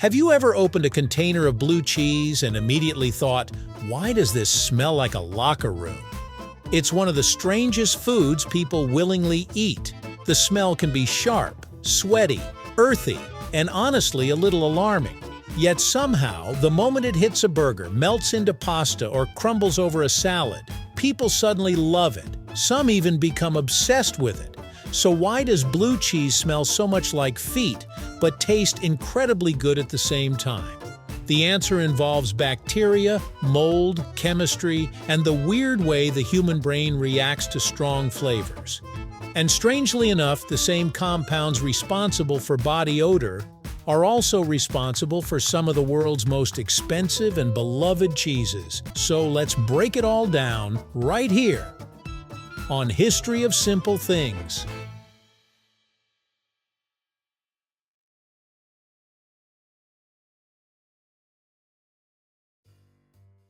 Have you ever opened a container of blue cheese and immediately thought, why does this smell like a locker room? It's one of the strangest foods people willingly eat. The smell can be sharp, sweaty, earthy, and honestly a little alarming. Yet somehow, the moment it hits a burger, melts into pasta, or crumbles over a salad, people suddenly love it. Some even become obsessed with it. So why does blue cheese smell so much like feet, but taste incredibly good at the same time? The answer involves bacteria, mold, chemistry, and the weird way the human brain reacts to strong flavors. And strangely enough, the same compounds responsible for body odor are also responsible for some of the world's most expensive and beloved cheeses. So let's break it all down right here on History of Simple Things.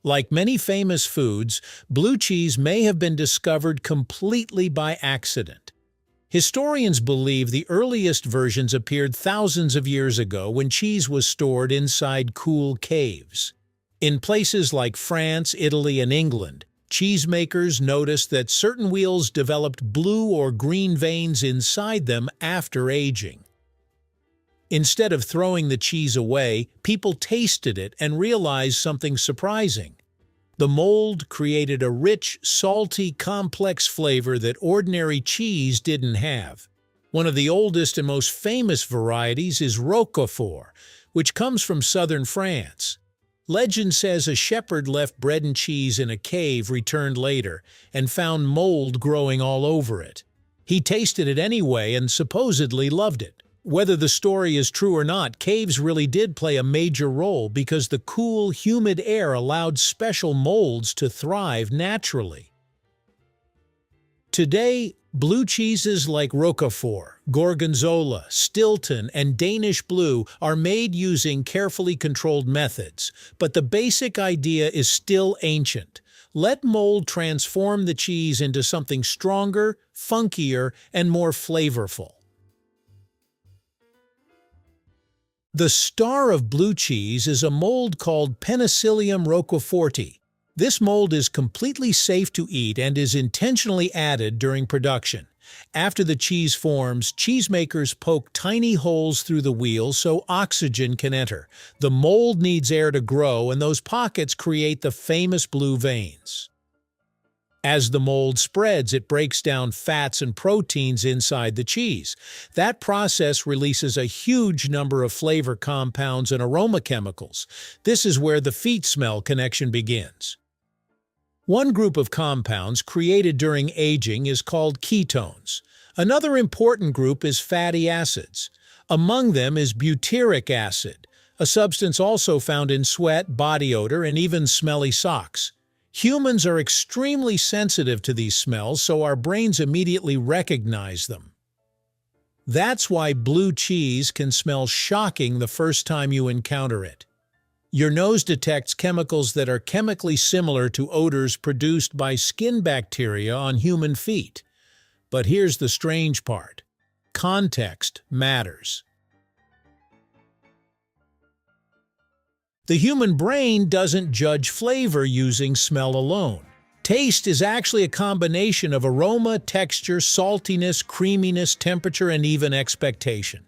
Like many famous foods, blue cheese may have been discovered completely by accident. Historians believe the earliest versions appeared thousands of years ago when cheese was stored inside cool caves. In places like France, Italy, and England, cheesemakers noticed that certain wheels developed blue or green veins inside them after aging. Instead of throwing the cheese away, people tasted it and realized something surprising. The mold created a rich, salty, complex flavor that ordinary cheese didn't have. One of the oldest and most famous varieties is Roquefort, which comes from southern France. Legend says a shepherd left bread and cheese in a cave, returned later, and found mold growing all over it. He tasted it anyway and supposedly loved it. Whether the story is true or not, caves really did play a major role because the cool, humid air allowed special molds to thrive naturally. Today, blue cheeses like Roquefort, Gorgonzola, Stilton, and Danish Blue are made using carefully controlled methods, but the basic idea is still ancient. Let mold transform the cheese into something stronger, funkier, and more flavorful. The star of blue cheese is a mold called Penicillium roqueforti. This mold is completely safe to eat and is intentionally added during production. After the cheese forms, cheesemakers poke tiny holes through the wheel so oxygen can enter. The mold needs air to grow, and those pockets create the famous blue veins. As the mold spreads, it breaks down fats and proteins inside the cheese. That process releases a huge number of flavor compounds and aroma chemicals. This is where the feet smell connection begins. One group of compounds created during aging is called ketones. Another important group is fatty acids. Among them is butyric acid, a substance also found in sweat, body odor, and even smelly socks. Humans are extremely sensitive to these smells, so our brains immediately recognize them. That's why blue cheese can smell shocking the first time you encounter it. Your nose detects chemicals that are chemically similar to odors produced by skin bacteria on human feet. But here's the strange part. Context matters. The human brain doesn't judge flavor using smell alone. Taste is actually a combination of aroma, texture, saltiness, creaminess, temperature, and even expectation.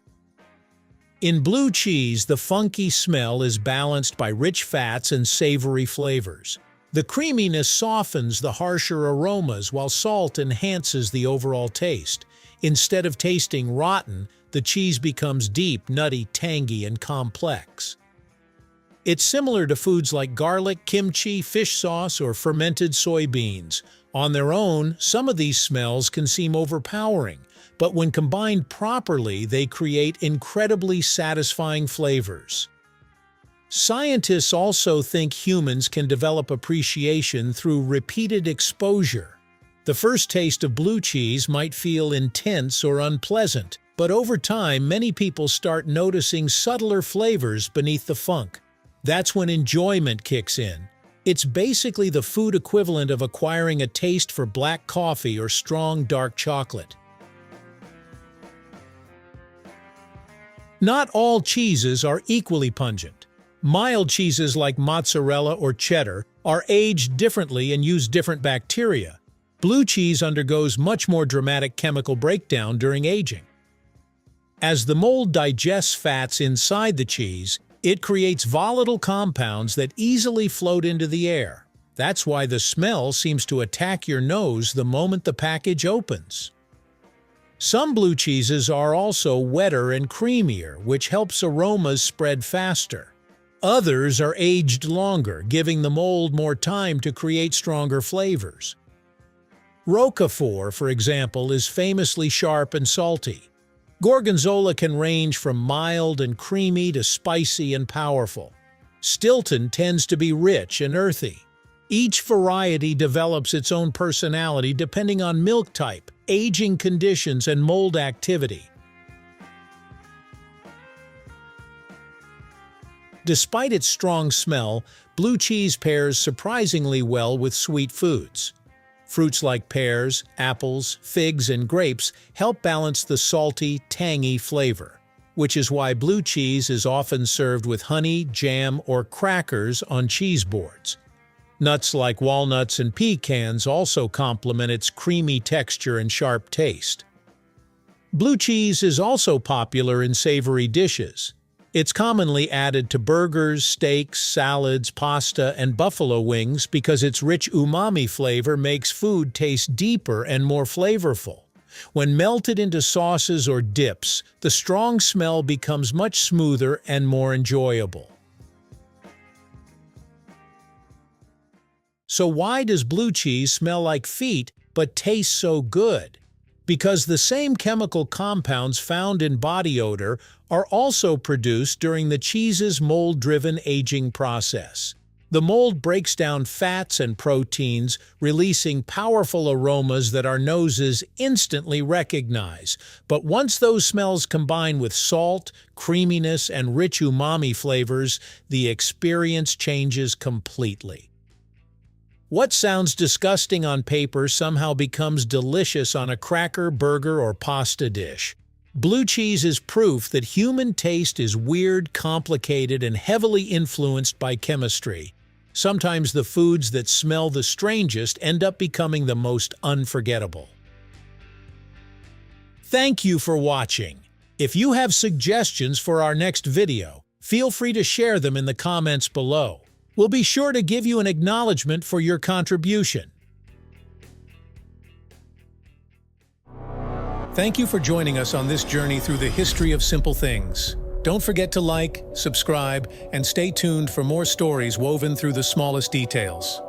In blue cheese, the funky smell is balanced by rich fats and savory flavors. The creaminess softens the harsher aromas, while salt enhances the overall taste. Instead of tasting rotten, the cheese becomes deep, nutty, tangy, and complex. It's similar to foods like garlic, kimchi, fish sauce, or fermented soybeans. On their own, some of these smells can seem overpowering, but when combined properly, they create incredibly satisfying flavors. Scientists also think humans can develop appreciation through repeated exposure. The first taste of blue cheese might feel intense or unpleasant, but over time, many people start noticing subtler flavors beneath the funk. That's when enjoyment kicks in. It's basically the food equivalent of acquiring a taste for black coffee or strong dark chocolate. Not all cheeses are equally pungent. Mild cheeses like mozzarella or cheddar are aged differently and use different bacteria. Blue cheese undergoes much more dramatic chemical breakdown during aging. As the mold digests fats inside the cheese, it creates volatile compounds that easily float into the air. That's why the smell seems to attack your nose the moment the package opens. Some blue cheeses are also wetter and creamier, which helps aromas spread faster. Others are aged longer, giving the mold more time to create stronger flavors. Roquefort, for example, is famously sharp and salty. Gorgonzola can range from mild and creamy to spicy and powerful. Stilton tends to be rich and earthy. Each variety develops its own personality depending on milk type, aging conditions, and mold activity. Despite its strong smell, blue cheese pairs surprisingly well with sweet foods. Fruits like pears, apples, figs, and grapes help balance the salty, tangy flavor, which is why blue cheese is often served with honey, jam, or crackers on cheese boards. Nuts like walnuts and pecans also complement its creamy texture and sharp taste. Blue cheese is also popular in savory dishes. It's commonly added to burgers, steaks, salads, pasta, and buffalo wings because its rich umami flavor makes food taste deeper and more flavorful. When melted into sauces or dips, the strong smell becomes much smoother and more enjoyable. So why does blue cheese smell like feet but taste so good? Because the same chemical compounds found in body odor are also produced during the cheese's mold-driven aging process. The mold breaks down fats and proteins, releasing powerful aromas that our noses instantly recognize. But once those smells combine with salt, creaminess, and rich umami flavors, the experience changes completely. What sounds disgusting on paper somehow becomes delicious on a cracker, burger, or pasta dish. Blue cheese is proof that human taste is weird, complicated, and heavily influenced by chemistry. Sometimes the foods that smell the strangest end up becoming the most unforgettable. Thank you for watching. If you have suggestions for our next video, feel free to share them in the comments below. We'll be sure to give you an acknowledgement for your contribution. Thank you for joining us on this journey through the history of simple things. Don't forget to like, subscribe, and stay tuned for more stories woven through the smallest details.